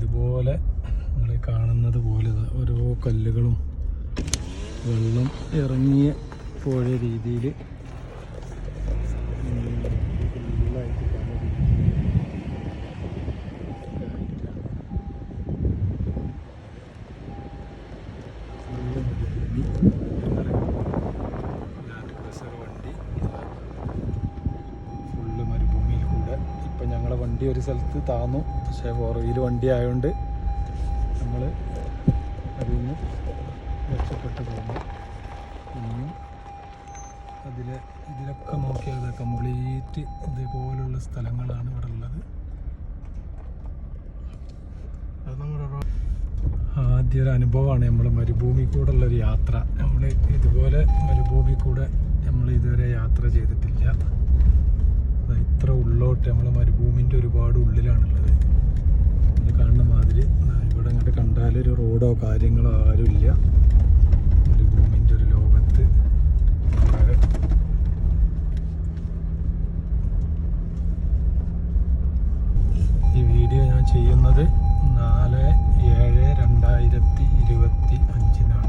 ഇതുപോലെ നിങ്ങൾ കാണുന്നത് പോലെ ഓരോ കല്ലുകളും വെള്ളം ഇറങ്ങിയ പുഴ രീതിയിൽ ഫുള്ളായിട്ട് പല ഫുള്ള് മരുഭൂമിയിൽ കൂടെ ഇപ്പം ഞങ്ങളെ വണ്ടി ഒരു സ്ഥലത്ത് താന്നു. പക്ഷേ പുറകിൽ വണ്ടി ആയതുകൊണ്ട് നമ്മൾ അതിൽ നിന്ന് രക്ഷപ്പെട്ടു പോകുന്നു. ഇനിയും ഇതിലൊക്കെ നോക്കിയാൽ കംപ്ലീറ്റ് ഇതുപോലുള്ള സ്ഥലങ്ങളാണ് ഇവിടെ ഉള്ളത്. അത് നമ്മുടെ ആദ്യ ഒരു അനുഭവമാണ് നമ്മൾ മരുഭൂമി കൂടെ ഉള്ളൊരു യാത്ര. നമ്മൾ ഇതുപോലെ മരുഭൂമി കൂടെ നമ്മൾ ഇതുവരെ യാത്ര ചെയ്തിട്ടില്ല. ഇത്ര ഉള്ളോട്ട് നമ്മൾ മരുഭൂമിൻ്റെ ഒരുപാട് ഉള്ളിലാണുള്ളത്. നമ്മൾ കാണുന്ന മാതിരി ഇവിടെ അങ്ങോട്ട് കണ്ടാലൊരു റോഡോ കാര്യങ്ങളോ ആരുമില്ല. മരുഭൂമിൻ്റെ ഒരു ലോകത്ത് ഈ വീഡിയോ ഞാൻ ചെയ്യുന്നത് 4/7/2025